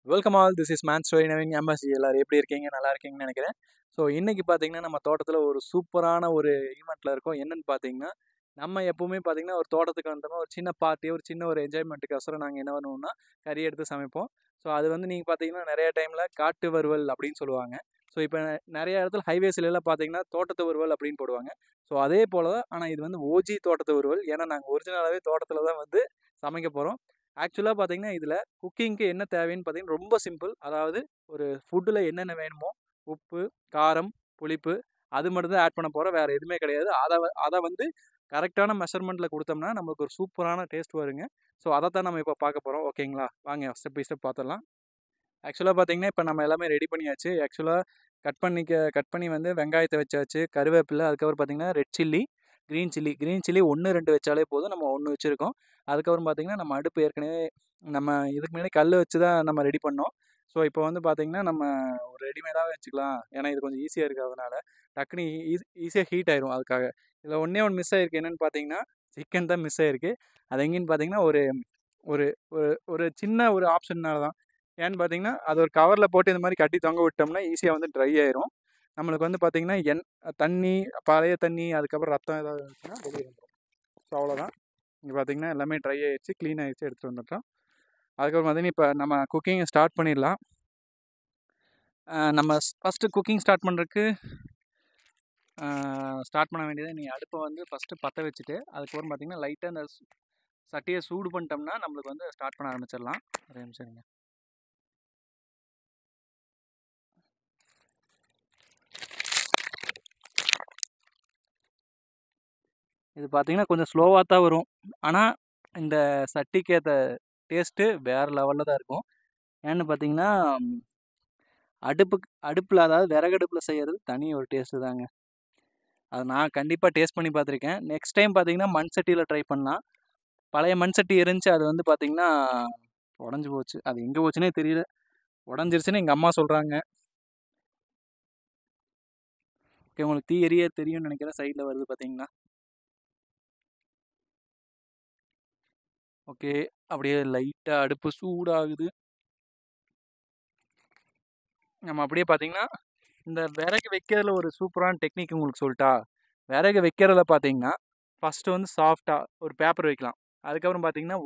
Welcome all, this is man story நவிங் MSc. எல்லோரும் எப்படி இருக்கீங்க? நல்லா இருக்கீங்கன்னு நினைக்கிறேன். ஸோ இன்றைக்கி பார்த்தீங்கன்னா நம்ம தோட்டத்தில் ஒரு சூப்பரான ஒரு ஈவெண்ட்டில் இருக்கோம். என்னென்னு பார்த்தீங்கன்னா, நம்ம எப்போவுமே பார்த்தீங்கன்னா ஒரு தோட்டத்துக்கு வந்தோம்னா ஒரு சின்ன பார்ட்டி, ஒரு சின்ன ஒரு என்ஜாய்மெண்ட்டுக்கோசரம் நாங்கள் என்ன பண்ணுவோம்னா கறி எடுத்து சமைப்போம். ஸோ அது வந்து நீங்கள் பார்த்தீங்கன்னா நிறைய டைமில் காட்டு வறுவல் அப்படின்னு சொல்லுவாங்க. ஸோ இப்போ நிறைய இடத்துல ஹைவேஸ்லாம் பார்த்தீங்கன்னா தோட்டத்து வறுவல் அப்படின்னு போடுவாங்க. ஸோ அதே போல் தான், ஆனால் இது வந்து ஓஜி தோட்டத்து வறுவல். ஏன்னா நாங்கள் ஒரிஜினலாகவே தோட்டத்தில் தான் வந்து சமைக்க போகிறோம். ஆக்சுவலாக பார்த்தீங்கன்னா இதில் குக்கிங்க்கு என்ன தேவைன்னு பார்த்தீங்கன்னா ரொம்ப சிம்பிள். அதாவது ஒரு ஃபுட்டில் என்னென்ன வேணுமோ உப்பு, காரம், புளிப்பு அது மட்டும் தான் ஆட் பண்ண போகிறோம். வேறு எதுவுமே கிடையாது. அதை வந்து கரெக்டான மெஷர்மெண்ட்டில் கொடுத்தோம்னா நம்மளுக்கு ஒரு சூப்பரான டேஸ்ட் வருங்க. ஸோ அதை தான் நம்ம இப்போ பார்க்க போகிறோம். ஓகேங்களா? வாங்க ஸ்டெப் பை ஸ்டெப் பார்த்துடலாம். ஆக்சுவலாக பார்த்தீங்கன்னா இப்போ நம்ம எல்லாமே ரெடி பண்ணியாச்சு. ஆக்சுவலாக கட் பண்ணி வந்து வெங்காயத்தை வச்சாச்சு, கருவேப்பிலை, அதுக்கப்புறம் பார்த்தீங்கன்னா ரெட் சில்லி, க்ரீன் சில்லி 1, 2 வச்சாலே போதும். நம்ம 1 வச்சுருக்கோம். அதுக்கப்புறம் பார்த்தீங்கன்னா நம்ம அடுப்பு ஏற்கனவே நம்ம இதுக்கு முன்னாடி கல் வச்சு தான் நம்ம ரெடி பண்ணோம். ஸோ இப்போ வந்து பார்த்தீங்கன்னா நம்ம ஒரு ரெடிமேடாகவே வச்சுக்கலாம். ஏன்னா இது கொஞ்சம் ஈஸியாக இருக்குது. அதனால் டக்குனு ஈஸியாக ஹீட் ஆயிரும். அதுக்காக இதில் ஒன்றே ஒன்று மிஸ் ஆகிருக்கு. என்னென்னு பார்த்தீங்கன்னா சிக்கன் தான் மிஸ் ஆகிருக்கு. அது எங்கேன்னு பார்த்தீங்கன்னா ஒரு ஒரு ஒரு சின்ன ஒரு ஆப்ஷன்னால தான். ஏன்னு பார்த்தீங்கன்னா அது ஒரு கவரில் போட்டு இந்த மாதிரி கட்டி தொங்க விட்டோம்னா ஈஸியாக வந்து ட்ரை ஆயிரும். நம்மளுக்கு வந்து பார்த்தீங்கன்னா தண்ணி, பழைய தண்ணி, அதுக்கப்புறம் ரத்தம் ஏதாவது இருந்துச்சுன்னா வெளியே வந்துடும். ஸோ அவ்வளோதான். இங்கே பார்த்தீங்கன்னா எல்லாமே ட்ரை ஆகிடுச்சு, க்ளீன் ஆகிடுச்சு, எடுத்துகிட்டு வந்துட்டோம். அதுக்கப்புறம் பார்த்தீங்கன்னா இப்போ நம்ம குக்கிங்கை ஸ்டார்ட் பண்ணிடலாம். நம்ம ஃபஸ்ட்டு குக்கிங் ஸ்டார்ட் பண்ணுறதுக்கு ஸ்டார்ட் பண்ண வேண்டியது, நீங்கள் அடுப்பை வந்து ஃபஸ்ட்டு பற்ற வச்சுட்டு அதுக்கப்புறம் பார்த்தீங்கன்னா லைட்டாக அந்த சட்டியை சூடு பண்ணிட்டோம்னா நம்மளுக்கு வந்து ஸ்டார்ட் பண்ண ஆரம்பிச்சிடலாம். ஒரே நிமிஷம் இருங்க. இது பார்த்தீங்கன்னா கொஞ்சம் ஸ்லோவாக தான் வரும். ஆனால் இந்த சட்டிக்கு ஏற்ற டேஸ்ட்டு வேறு லெவலில் தான் இருக்கும். ஏன்னு பார்த்தீங்கன்னா அடுப்பில் அதாவது விறகடுப்பில் செய்கிறது தனி ஒரு டேஸ்ட்டு தாங்க. அது நான் கண்டிப்பாக டேஸ்ட் பண்ணி பார்த்துருக்கேன். நெக்ஸ்ட் டைம் பார்த்தீங்கன்னா மண் சட்டியில் ட்ரை பண்ணலாம். பழைய மண் சட்டி இருந்துச்சு, அது வந்து பார்த்தீங்கன்னா உடஞ்சி போச்சு. அது எங்கே போச்சுன்னே தெரியல. உடஞ்சிருச்சுன்னு எங்கள் அம்மா சொல்கிறாங்க. ஓகே, உங்களுக்கு தீ எரிய தெரியும்னு நினைக்கிறேன். சைடில் வருது பார்த்தீங்கன்னா. ஓகே, அப்படியே லைட்டாக அடுப்பு சூடாகுது. நம்ம அப்படியே பார்த்தீங்கன்னா இந்த விறகு வைக்கிறதுல ஒரு சூப்பரான டெக்னிக் உங்களுக்கு சொல்லிட்டா. விறகு வைக்கிறதுல பார்த்தீங்கன்னா ஃபஸ்ட்டு வந்து சாஃப்டாக ஒரு பேப்பர் வைக்கலாம். அதுக்கப்புறம் பார்த்தீங்கன்னா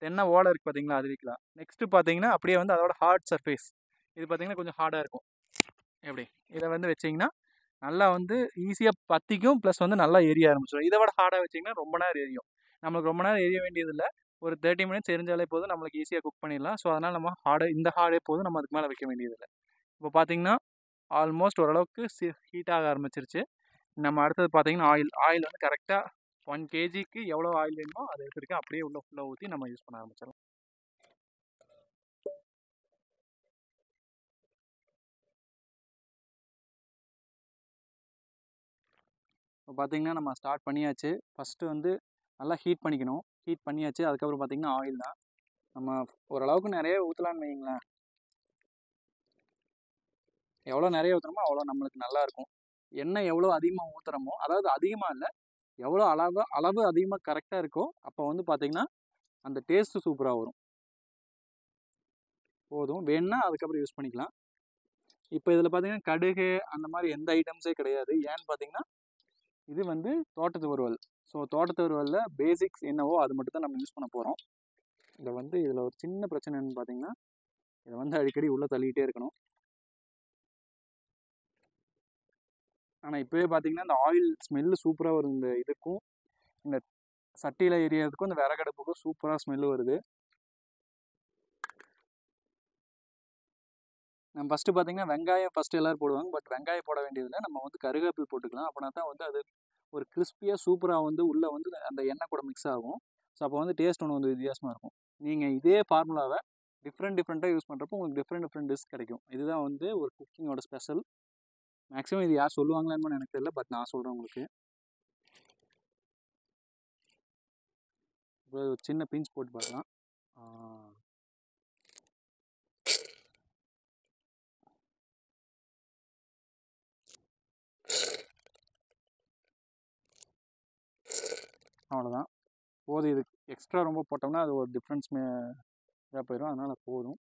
தென்னை ஓலை இருக்குது பார்த்தீங்களா, அது வைக்கலாம். நெக்ஸ்ட்டு பார்த்தீங்கன்னா அப்படியே வந்து அதோட ஹார்ட் சர்ஃபேஸ் இது பார்த்தீங்கன்னா கொஞ்சம் ஹார்டாக இருக்கும். எப்படி இதை வந்து வச்சிங்கன்னா நல்லா வந்து ஈஸியாக பற்றிக்கும், ப்ளஸ் வந்து நல்லா எரிய ஆரம்பிச்சிடும். இதை விட ஹார்டாக வச்சிங்கன்னா ரொம்ப நேரம் எரியும். நம்மளுக்கு ரொம்ப நேரம் எரிய வேண்டியதில்லை. ஒரு 30 மினிட்ஸ் எரிஞ்சாலே போதும், நம்மளுக்கு ஈஸியாக குக் பண்ணிடலாம். ஸோ அதனால் நம்ம இந்த ஹார்டே போதும், நம்ம அதுக்கு மேலே வைக்க வேண்டியதில்லை. இப்போ பார்த்தீங்கன்னா ஆல்மோஸ்ட் ஓரளவுக்கு ஹீட் ஆக ஆரம்பிச்சிருச்சு. நம்ம அடுத்தது பார்த்தீங்கன்னா ஆயில் வந்து கரெக்டாக 1 kgக்கு எவ்வளோ ஆயில் வேணுமோ அதை எடுத்துருக்கேன். அப்படியே உள்ள ஃபுல்லாக ஊற்றி நம்ம யூஸ் பண்ண ஆரம்பிச்சிடலாம். இப்போ பார்த்தீங்கன்னா நம்ம ஸ்டார்ட் பண்ணியாச்சு. ஃபஸ்ட்டு வந்து நல்லா ஹீட் பண்ணிக்கணும். ஹீட் பண்ணியாச்சு. அதுக்கப்புறம் பார்த்தீங்கன்னா ஆயில் தான். நம்ம ஓரளவுக்கு நிறைய ஊற்றலான்னு வைங்களேன். எவ்வளோ நிறைய ஊற்றுறோமோ அவ்வளோ நம்மளுக்கு நல்லாயிருக்கும். எண்ணெய் எவ்வளோ அதிகமாக ஊற்றுறோமோ, அதாவது அதிகமாக இல்லை, எவ்வளோ அளவு அதிகமாக கரெக்டாக இருக்கோ அப்போ வந்து பார்த்தீங்கன்னா அந்த டேஸ்ட்டு சூப்பராக வரும். போதும், வேணும்னா அதுக்கப்புறம் யூஸ் பண்ணிக்கலாம். இப்போ இதில் பார்த்தீங்கன்னா கடுகு அந்த மாதிரி எந்த ஐட்டம்ஸே கிடையாது. ஏன்னு பார்த்தீங்கன்னா இது வந்து தோட்டத்து வறுவல். ஸோ தோட்டத்து வறுவலில் பேசிக்ஸ் என்னவோ அது மட்டும் தான் நம்ம யூஸ் பண்ண போகிறோம். இதில் ஒரு சின்ன பிரச்சனை என்னன்னு பார்த்தீங்கன்னா இதை வந்து அடிக்கடி உள்ளே தள்ளிக்கிட்டே இருக்கணும். ஆனால் இப்போவே பார்த்தீங்கன்னா இந்த ஆயில் ஸ்மெல்லு சூப்பராக வரும். இந்த இதுக்கும் இந்த சட்டியில் எரியறதுக்கும் இந்த விறகடுப்புக்கும் சூப்பராக ஸ்மெல்லு வருது. நம்ம ஃபஸ்ட்டு பார்த்தீங்கன்னா வெங்காயம் ஃபஸ்ட்டு எல்லோரும் போடுவாங்க. பட் வெங்காயம் போட வேண்டியதில்லை. நம்ம வந்து கருவேப்பில் போட்டுக்கலாம். அப்படின்னா தான் வந்து அது ஒரு கிறிஸ்பியாக சூப்பராக வந்து உள்ளே வந்து அந்த எண்ணெய் கூட மிக்ஸ் ஆகும். ஸோ அப்போ வந்து டேஸ்ட் ஒன்று வந்து வித்தியாசமாக இருக்கும். நீங்கள் இதே ஃபார்முலாவை டிஃப்ரெண்ட்டாக யூஸ் பண்ணுறப்போ உங்களுக்கு டிஃப்ரெண்ட் டிஷ் கிடைக்கும். இதுதான் வந்து ஒரு குக்கிங்கோட ஸ்பெஷல். மேக்ஸிமம் இது யார் சொல்லுவாங்களான்னு எனக்கு தெரியல, பட் நான் சொல்கிறேன் உங்களுக்கு. இப்போ ஒரு சின்ன பிஞ்ச் போட்டு பார்க்கலாம். அவ்வளோதான் போதும். இது எக்ஸ்ட்ரா ரொம்ப போட்டோம்னா அது ஒரு டிஃப்ரென்ஸ் இதாக போயிடும், அதனால் போதும்.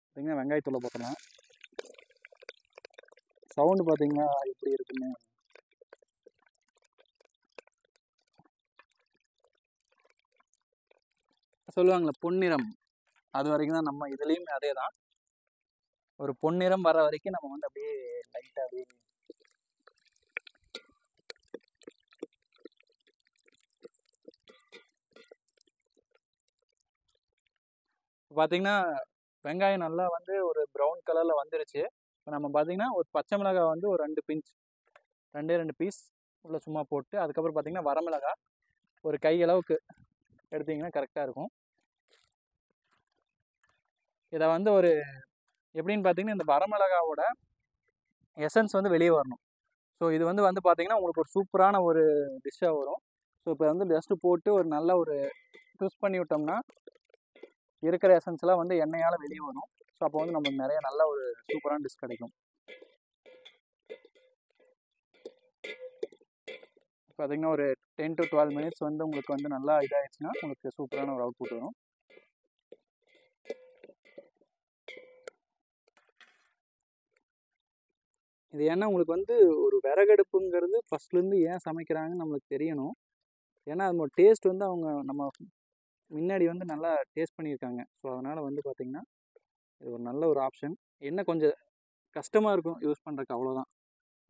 பார்த்தீங்கன்னா வெங்காயத்தூளை போட்டலாம். சவுண்டு பார்த்தீங்கன்னா எப்படி இருக்குன்னு சொல்லுவாங்களே பொன்னிறம், அது வரைக்கும் தான் நம்ம இதுலேயும் அதே தான். ஒரு பொன்னிறம் வர வரைக்கும் நம்ம வந்து அப்படியே லைட்டாக அப்படியே பார்த்தீங்கன்னா வெங்காயம் நல்லா வந்து ஒரு ப்ரௌன் கலரில் வந்துருச்சு. இப்போ நம்ம பார்த்தீங்கன்னா ஒரு பச்சை மிளகாய் வந்து ஒரு 2 பீஸ் உள்ள சும்மா போட்டு, அதுக்கப்புறம் பார்த்தீங்கன்னா வரமிளகாய் ஒரு கை அளவுக்கு எடுத்திங்கன்னா கரெக்டாக இருக்கும். இதை வந்து ஒரு எப்படின்னு பார்த்தீங்கன்னா இந்த வரமிளகாவோட எசன்ஸ் வந்து வெளியே வரணும். ஸோ இது வந்து பார்த்தீங்கன்னா உங்களுக்கு ஒரு சூப்பரான ஒரு டிஷ்ஷாக வரும். ஸோ இப்போ வந்து ஜஸ்ட்டு போட்டு ஒரு நல்ல ஒரு ட்விஸ்ட் பண்ணி விட்டோம்னா இருக்கிற எசன்ஸ்லாம் வந்து எண்ணெயால் வெளியே வரும். ஸோ அப்போ வந்து நமக்கு நிறைய நல்ல ஒரு சூப்பரான டிஷ் கிடைக்கும். பார்த்தீங்கன்னா ஒரு 10 to 12 மினிட்ஸ் வந்து உங்களுக்கு வந்து நல்லா இதாகிடுச்சுன்னா உங்களுக்கு சூப்பரான ஒரு அவுட்புட் வரும். இது ஏன்னா உங்களுக்கு வந்து ஒரு விறகடுப்புங்கிறது ஃபஸ்ட்லேருந்து ஏன் சமைக்கிறாங்கன்னு நம்மளுக்கு தெரியணும். ஏன்னா அதோட டேஸ்ட் வந்து அவங்க நம்ம முன்னாடி வந்து நல்லா டேஸ்ட் பண்ணியிருக்காங்க. ஸோ அதனால் வந்து பார்த்திங்கன்னா இது ஒரு நல்ல ஒரு ஆப்ஷன். என்ன கொஞ்சம் கஷ்டமாக இருக்கும் யூஸ் பண்ணுறதுக்கு, அவ்வளோதான்.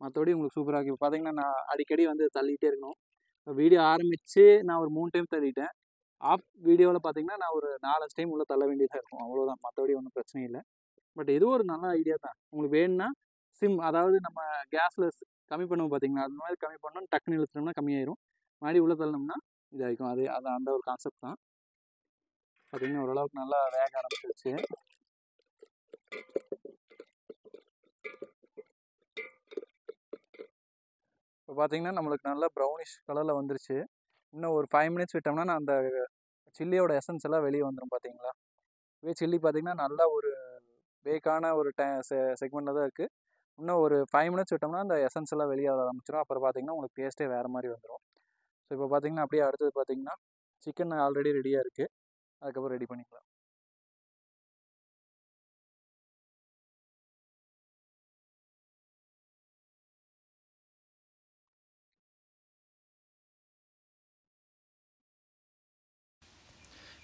மற்றபடி உங்களுக்கு சூப்பராக இருக்கும். இப்போ பார்த்தீங்கன்னா நான் அடிக்கடி வந்து தள்ளிகிட்டே இருக்கணும். இப்போ வீடியோ ஆரம்பித்து நான் ஒரு 3 டைம் தள்ளிட்டேன். ஆஃப் வீடியோவில் பார்த்தீங்கன்னா நான் ஒரு 4-5 டைம் உள்ளே தள்ள வேண்டியதாக இருக்கும், அவ்வளோதான். மற்றபடி ஒன்றும் பிரச்சனை இல்லை. பட் இதுவும் ஒரு நல்ல ஐடியா தான். உங்களுக்கு வேணும்னா அதாவது நம்ம கேஸில் கம்மி பண்ணுவோம் பார்த்தீங்களா, அது மாதிரி கம்மி பண்ணோம், டக்குன்னு இழுத்துட்டோம்னா கம்மியாயிரும். மறுபடியும் உள்ளே தள்ளணும்னா இதாகிக்கும். அது அந்த ஒரு கான்செப்ட் தான். பார்த்தீங்கன்னா ஓரளவுக்கு நல்லா வேக ஆரம்பிச்சிருச்சு. இப்போ பார்த்தீங்கன்னா நம்மளுக்கு நல்லா ப்ரௌனிஷ் கலரில் வந்துருச்சு. இன்னும் ஒரு 5 மினிட்ஸ் விட்டோம்னா நான் அந்த சில்லியோட எசன்ஸ் எல்லாம் வெளியே வந்துடும். பார்த்தீங்களா, சில்லி பார்த்தீங்கன்னா நல்லா ஒரு பேக்கான ஒரு செக்மெண்ட்டில் தான் இருக்குது. இன்னும் ஒரு 5 மினிட்ஸ் விட்டோம்னா அந்த எசன்ஸ் எல்லாம் வெளியே ஆரம்பிச்சிடும். அப்புறம் பார்த்தீங்கன்னா உங்களுக்கு டேஸ்ட்டே வேறு மாதிரி வந்துடும். ஸோ இப்போ பார்த்தீங்கன்னா அப்படியே அடுத்தது பார்த்தீங்கன்னா சிக்கன் ஆல்ரெடி ரெடியாக இருக்குது. அதுக்கப்புறம் ரெடி பண்ணிக்கலாம்.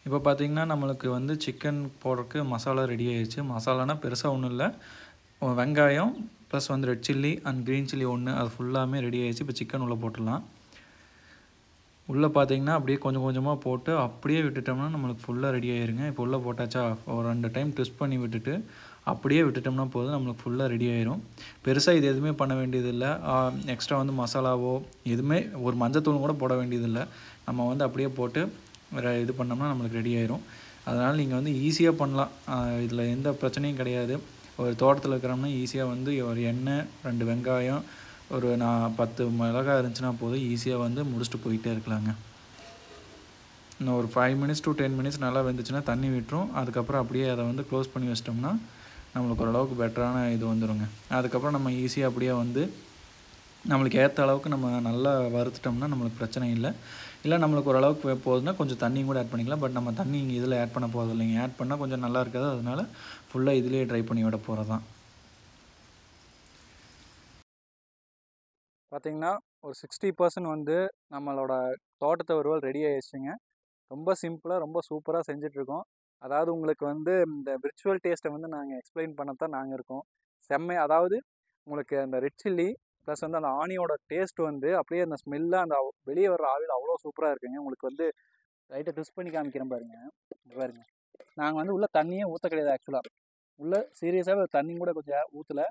இப்போ பார்த்தீங்கன்னா நம்மளுக்கு வந்து சிக்கன் போடுறதுக்கு மசாலா ரெடி ஆகிடுச்சு. மசாலானா பெருசாக ஒன்றும் இல்லை, வெங்காயம் ப்ளஸ் வந்து red chilli and green chilli ஒன்று, அது ஃபுல்லாமே ரெடி ஆகிடுச்சு. இப்போ சிக்கன் உள்ளே போட்டுடலாம். உள்ளே பார்த்தீங்கன்னா அப்படியே கொஞ்சம் கொஞ்சமாக போட்டு அப்படியே விட்டுட்டோம்னா நம்மளுக்கு ஃபுல்லாக ரெடி ஆகிருங்க. இப்போ உள்ளே போட்டாச்சா, ஒரு 2 டைம் ட்விஸ்ட் பண்ணி விட்டுட்டு அப்படியே விட்டுட்டோம்னா போதும், நம்மளுக்கு ஃபுல்லாக ரெடி ஆயிரும். பெருசாக இது எதுவுமே பண்ண வேண்டியதில்லை. எக்ஸ்ட்ரா வந்து மசாலாவோ எதுவுமே ஒரு மஞ்சத்தூள் கூட போட வேண்டியதில்லை. நம்ம வந்து அப்படியே போட்டு இது பண்ணோம்னா நம்மளுக்கு ரெடி ஆயிரும். அதனால் நீங்கள் வந்து ஈஸியாக பண்ணலாம். இதில் எந்த பிரச்சனையும் கிடையாது. ஒரு தோட்டத்தில் இருக்கிறோம்னா ஈஸியாக வந்து ஒரு எண்ணெய், 2 வெங்காயம், ஒரு 10 மிளகாய் இருந்துச்சுன்னா போதும், ஈஸியாக வந்து முடிச்சுட்டு போயிட்டே இருக்கலாங்க. இன்னும் ஒரு 5 மினிட்ஸ் to 10 மினிட்ஸ் நல்லா வெந்துச்சுன்னா தண்ணி விட்டுரும். அதுக்கப்புறம் அப்படியே அதை வந்து க்ளோஸ் பண்ணி வச்சிட்டோம்னா நம்மளுக்கு ஓரளவுக்கு பெட்டரான இது வந்துடுங்க. அதுக்கப்புறம் நம்ம ஈஸியாக அப்படியே வந்து நம்மளுக்கு ஏற்ற அளவுக்கு நம்ம நல்லா வறுத்துட்டோம்னா நம்மளுக்கு பிரச்சனை இல்லை. இல்லை நம்மளுக்கு ஓரளவுக்கு போகுதுன்னா கொஞ்சம் தண்ணியும் கூட ஆட் பண்ணிக்கலாம். பட் நம்ம தண்ணி இங்கே இதில் ஆட் பண்ண போகிறது இல்லைங்க. ஆட் பண்ணால் கொஞ்சம் நல்லா இருக்காது. அதனால் ஃபுல்லாக இதிலே ட்ரை பண்ணி விட போகிறது தான். பார்த்திங்கன்னா ஒரு 60% வந்து நம்மளோட தோட்டத்தை வறுவல் ரெடி ஆகிடுச்சுங்க. ரொம்ப சிம்பிளாக ரொம்ப சூப்பராக செஞ்சிட்ருக்கோம். அதாவது உங்களுக்கு வந்து இந்த விர்ச்சுவல் டேஸ்ட்டை வந்து நாங்கள் எக்ஸ்பிளைன் பண்ண தான் நாங்கள் இருக்கோம். அதாவது உங்களுக்கு அந்த ரெட் சில்லி ப்ளஸ் வந்து அந்த ஆனியோட டேஸ்ட் வந்து அப்படியே அந்த ஸ்மெல்லாக அந்த வெளியே வர்ற ஆவியில் அவ்வளோ சூப்பராக இருக்குங்க. உங்களுக்கு வந்து லைட்டாக ட்விஸ்ட் பண்ணி காமிக்கிறேன் பாருங்கள். நாங்கள் வந்து உள்ளே தண்ணியே ஊற்ற கிடையாது. ஆக்சுவலாக உள்ளே சீரியஸாகவே தண்ணி கூட கொஞ்சம் ஊற்றலை.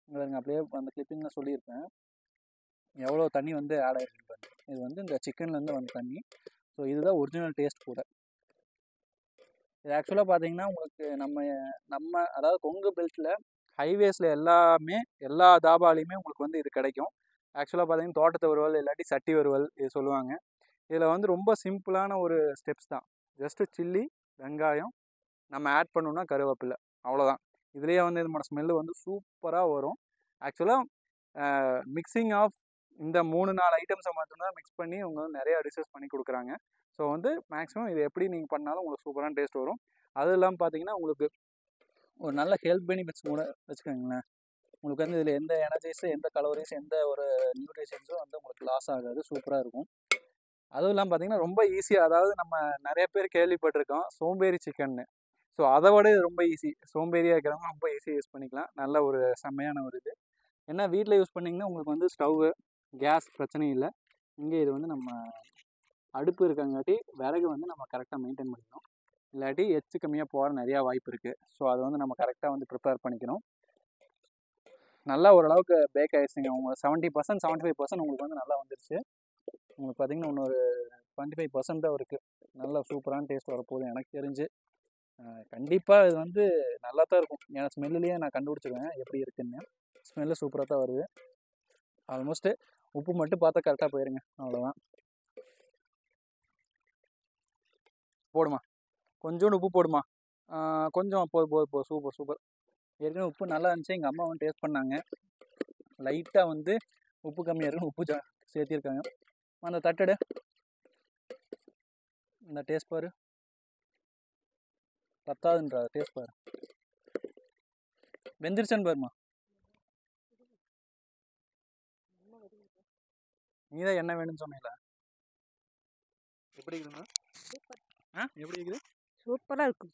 பாருங்க, அப்படியே அந்த கிளிப்பிங்கில் சொல்லியிருப்பேன் எவ்வளோ தண்ணி வந்து ஆட் ஆகிருக்கு பாருங்க. இது வந்து இந்த சிக்கன்லேருந்து வந்த தண்ணி. ஸோ இதுதான் ஒரிஜினல் டேஸ்ட் கூட. இது ஆக்சுவலாக பார்த்தீங்கன்னா உங்களுக்கு நம்ம அதாவது கொங்கு பெல்ட்டில் ஹைவேஸில் எல்லா தாபாலையுமே உங்களுக்கு வந்து இது கிடைக்கும். ஆக்சுவலாக பார்த்தீங்கன்னா தோட்டத்து வறுவல் இல்லாட்டி சட்டி வறுவல் இது சொல்லுவாங்க. இதில் வந்து ரொம்ப சிம்பிளான ஒரு ஸ்டெப்ஸ் தான். ஜஸ்ட்டு சில்லி, வெங்காயம், நம்ம ஆட் பண்ணோம்னா கருவேப்பிலை, அவ்வளோதான். இதுலேயே வந்து இதோட ஸ்மெல்லு வந்து சூப்பராக வரும். ஆக்சுவலாக மிக்சிங் ஆஃப் இந்த 3-4 ஐட்டம்ஸை மட்டும்தான் மிக்ஸ் பண்ணி அவங்க வந்து நிறையா டிஷ்ஷஸ் பண்ணி கொடுக்குறாங்க. ஸோ வந்து மேக்ஸிமம் இது எப்படி நீங்கள் பண்ணாலும் உங்களுக்கு சூப்பரான டேஸ்ட் வரும். அதுவும் இல்லாமல் பார்த்தீங்கன்னா உங்களுக்கு ஒரு நல்ல ஹெல்த் பெனிஃபிட்ஸ் கூட வச்சுக்கோங்களேன். உங்களுக்கு வந்து இதில் எந்த எனர்ஜிஸும் எந்த கலோரிஸ் எந்த ஒரு நியூட்ரிஷன்ஸும் வந்து உங்களுக்கு லாஸ் ஆகாது. சூப்பராக இருக்கும். அதுவும் இல்லாமல் பார்த்தீங்கன்னா ரொம்ப ஈஸியாக, அதாவது நம்ம நிறைய பேர் கேள்விப்பட்டிருக்கோம் சோம்பேறி சிக்கன்னு. ஸோ அதை விட இது ரொம்ப ஈஸி. சோம்பேறியாக இருக்கிறவங்க ரொம்ப ஈஸியாக யூஸ் பண்ணிக்கலாம். நல்ல ஒரு செம்மையான ஒரு இது. ஏன்னா வீட்டில் யூஸ் பண்ணிங்கன்னா உங்களுக்கு வந்து ஸ்டவ்வு கேஸ் பிரச்சனையும் இல்லை. இங்கே இது வந்து நம்ம அடுப்பு இருக்கங்காட்டி விறகு வந்து நம்ம கரெக்டாக மெயின்டைன் பண்ணிக்கணும். இல்லாட்டி எச்சு கம்மியாக போகிற நிறையா வாய்ப்பு இருக்குது. ஸோ அதை வந்து நம்ம கரெக்டாக வந்து ப்ரிப்பேர் பண்ணிக்கணும். நல்லா ஓரளவுக்கு பேக் ஆகிடுச்சுங்க. உங்களுக்கு 70% 75% உங்களுக்கு வந்து நல்லா வந்துருச்சு. உங்களுக்கு பார்த்தீங்கன்னா இன்னொரு 25% தான் இருக்குது. நல்ல சூப்பரான டேஸ்ட் வரப்போகுது எனக்கு தெரிஞ்சு. கண்டிப்பாக இது வந்து நல்லா தான் இருக்கும். ஏன்னா ஸ்மெல்லுலேயே நான் கண்டுபிடிச்சிருவேன் எப்படி இருக்குன்னு. ஸ்மெல்லு சூப்பராக தான் வருது. ஆல்மோஸ்ட்டு உப்பு மட்டும் பார்த்தா கரெக்டாக போயிருங்க. அவ்வளோதான். போடுமா, கொஞ்சோண்டு உப்பு போடுமா. கொஞ்சம் போதும். சூப்பர். ஏற்கனவே உப்பு நல்லா இருந்துச்சு. எங்கள் அம்மா வந்து டேஸ்ட் பண்ணாங்க. லைட்டாக வந்து உப்பு கம்மியாக இருக்குன்னு உப்பு சேர்த்திருக்காங்க. அந்த தட்டடு இந்த டேஸ்ட் பாரு, பத்தாதுன்றா டேஸ்ட் பாரு. வெந்திருச்சன்னு பாருமா. நீ தான் என்ன வேணும்னு சொன்னீங்களா? எப்படி இருக்குதுண்ணா? எப்படி இருக்குது? சூப்பராக இருக்கும்.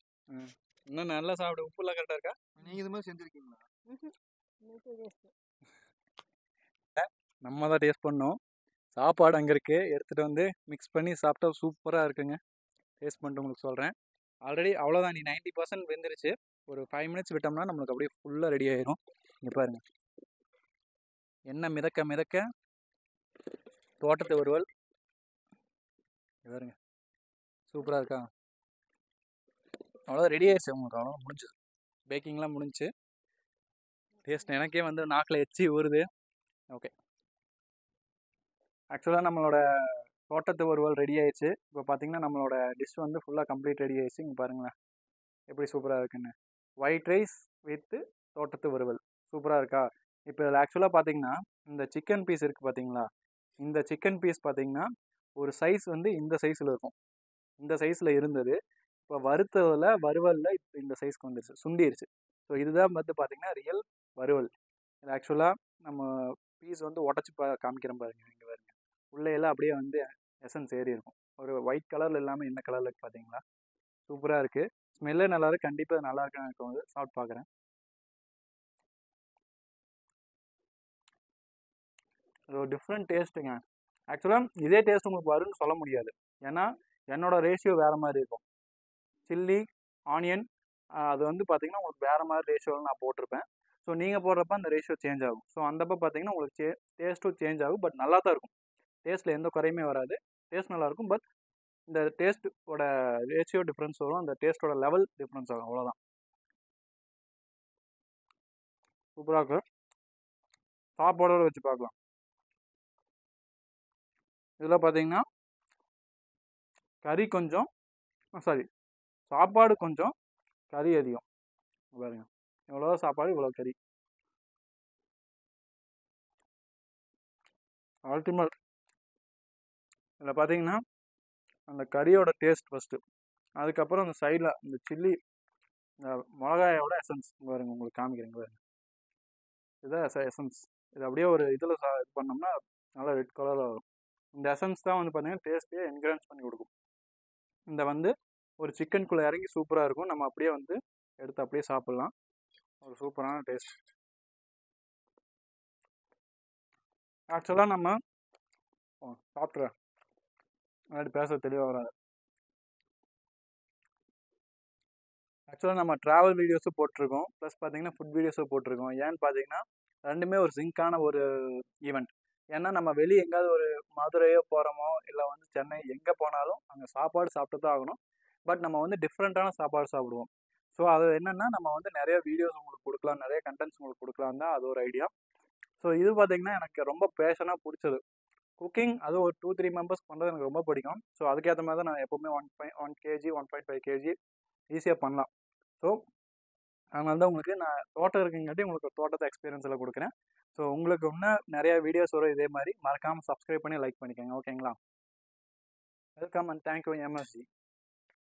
இன்னும் நல்லா சாப்பிடு. உப்புலாம் கரெக்டாக இருக்கா? நீங்கள் இது மாதிரி செஞ்சுருக்கீங்களா? நம்ம தான் டேஸ்ட் பண்ணோம். சாப்பாடு அங்கே இருக்குது, எடுத்துகிட்டு வந்து மிக்ஸ் பண்ணி சாப்பிட்டா சூப்பராக இருக்குங்க. டேஸ்ட் பண்ணிட்டு உங்களுக்கு சொல்கிறேன். ஆல்ரெடி அவ்வளோதான். நீ 90% வெந்துருச்சு. ஒரு 5 மினிட்ஸ் விட்டோம்னா நம்மளுக்கு அப்படியே ஃபுல்லாக ரெடி ஆயிரும். இங்கே பாருங்கள், எண்ணெய் மிதக்க தோட்டத்து வறுவல் பாருங்க, சூப்பராக இருக்கா? அவ்வளோதான், ரெடி ஆயிடுச்சு உங்களுக்கு. அவ்வளோதான், முடிஞ்சுது. பேக்கிங்லாம் முடிஞ்சிச்சு. டேஸ்ட் எனக்கே வந்து நாக்கில் எச்சி ஊறுது. ஓகே, ஆக்சுவலாக நம்மளோட தோட்டத்து வறுவல் ரெடி ஆயிடுச்சு. இப்போ பார்த்தீங்கன்னா நம்மளோட டிஷ் வந்து ஃபுல்லாக கம்ப்ளீட் ரெடி ஆயிடுச்சு. இங்கே பாருங்களேன் எப்படி சூப்பராக இருக்குன்னு. ஒயிட் ரைஸ் வித்து தோட்டத்து வறுவல் சூப்பராக இருக்கா? இப்போ இதில் ஆக்சுவலாக பார்த்தீங்கன்னா இந்த சிக்கன் பீஸ் இருக்குது பார்த்தீங்களா? இந்த சிக்கன் பீஸ் பார்த்தீங்கன்னா ஒரு சைஸ் வந்து இந்த சைஸில் இருக்கும். இந்த சைஸில் இருந்தது. இப்போ வறுவலில் இப்போ இந்த சைஸ்க்கு வந்துருச்சு, சுண்டிருச்சு. ஸோ இதுதான் வந்து பார்த்தீங்கன்னா ரியல் வறுவல். இது ஆக்சுவலாக நம்ம பீஸ் வந்து உடச்சி காமிக்கிறேன் பாருங்க. இங்கே பாருங்க, உள்ளே எல்லாம் அப்படியே வந்து எசன்ஸ் ஏறி இருக்கும். ஒரு ஒயிட் கலரில் இல்லாமல் என்ன கலரில் இருக்குது பார்த்தீங்களா? சூப்பராக இருக்குது. ஸ்மெல்லே நல்லா இருக்குது. கண்டிப்பாக அது நல்லா இருக்குன்னு எனக்கு வந்து சாப்பிட்டு பார்க்குறேன். அது ஒரு டிஃப்ரெண்ட் டேஸ்ட்டுங்க. ஆக்சுவலாக இதே டேஸ்ட் உங்களுக்கு வரும்னு சொல்ல முடியாது. ஏன்னா என்னோடய ரேஷியோ வேறு மாதிரி இருக்கும். சில்லி ஆனியன் அது வந்து பார்த்திங்கன்னா உங்களுக்கு வேறு மாதிரி ரேஷியோவில் நான் போட்டிருப்பேன். ஸோ நீங்கள் போடுறப்ப அந்த ரேஷியோ சேஞ்ச் ஆகும். ஸோ அந்தப்போ பார்த்தீங்கன்னா உங்களுக்கு டேஸ்ட்டும் சேஞ்ச் ஆகும். பட் நல்லா தான் இருக்கும். டேஸ்ட்டில் எந்த குறையுமே வராது. டேஸ்ட் நல்லாயிருக்கும். பட் இந்த டேஸ்ட்டோட ரேஷியோ டிஃப்ரென்ஸ் வரும். அந்த டேஸ்ட்டோட லெவல் டிஃப்ரென்ஸ் ஆகும். அவ்வளோதான். சூப்பராக இருக்கும். சாப்பாடோடு வச்சு பார்க்கலாம். இதில் பார்த்தீங்கன்னா கறி கொஞ்சம், சாப்பாடு கொஞ்சம், கறி அதிகம். பாருங்க, இவ்வளோ சாப்பாடு இவ்வளோ கறி. அல்டிமேட். இதில் பார்த்தீங்கன்னா அந்த கறியோட டேஸ்ட் ஃபஸ்ட்டு, அதுக்கப்புறம் அந்த சைடில் இந்த சில்லி இந்த மிளகாயோட எசன்ஸ் பாருங்க, உங்களுக்கு காமிக்கிறேங்க பாருங்க. இதுதான் எசன்ஸ். இது அப்படியே ஒரு இதில் இது பண்ணோம்னா நல்லா ரெட் கலரில் வரும். இந்த எசன்ஸ் தான் வந்து பார்த்தீங்கன்னா டேஸ்ட்டே என்ஹான்ஸ் பண்ணி கொடுக்கும். இந்த வந்து ஒரு சிக்கனுக்குள்ளே இறங்கி சூப்பராக இருக்கும். நம்ம அப்படியே வந்து எடுத்து அப்படியே சாப்பிட்லாம். ஒரு சூப்பரான டேஸ்ட். ஆக்சுவலாக நம்ம சாப்பிட்றேன் முன்னாடி பேச தெளிவாக வராது. ஆக்சுவலாக நம்ம ட்ராவல் வீடியோஸும் போட்டிருக்கோம், ப்ளஸ் பார்த்தீங்கன்னா ஃபுட் வீடியோஸும் போட்டிருக்கோம். ஏன்னு பார்த்தீங்கன்னா ரெண்டுமே ஒரு சிங்கான ஒரு ஈவெண்ட். ஏன்னா நம்ம வெளியே எங்கேயாவது ஒரு மதுரையோ போகிறோமோ இல்லை வந்து சென்னை எங்கே போனாலும் அங்கே சாப்பாடு சாப்பிட்டு தான் ஆகணும். பட் நம்ம வந்து டிஃப்ரெண்ட்டான சாப்பாடு சாப்பிடுவோம். ஸோ அது என்னென்னா நம்ம வந்து நிறைய வீடியோஸ் உங்களுக்கு கொடுக்கலாம், நிறைய கண்டென்ட்ஸ் உங்களுக்கு கொடுக்கலாம் தான் அது ஒரு ஐடியா. ஸோ இது பார்த்திங்கன்னா எனக்கு ரொம்ப பேஷனாக பிடிச்சது குக்கிங். அது ஒரு 2-3 மெம்பர்ஸ் பண்ணுறது எனக்கு ரொம்ப பிடிக்கும். ஸோ அதுக்கேற்ற மாதிரி தான் நான் எப்போவுமே 1 kg 1.5 kg ஈஸியாக பண்ணலாம். ஸோ அதனால தான் உங்களுக்கு நான் தோட்டம் இருக்குங்காட்டி உங்களுக்கு தோட்டத்தை எக்ஸ்பீரியன்ஸில் கொடுக்குறேன். ஸோ உங்களுக்கு இன்னும் நிறையா வீடியோஸ் வரும் இதே மாதிரி. மறக்காமல் சப்ஸ்கிரைப் பண்ணி லைக் பண்ணிக்கோங்க. ஓகேங்களா? Welcome and thank you MSG.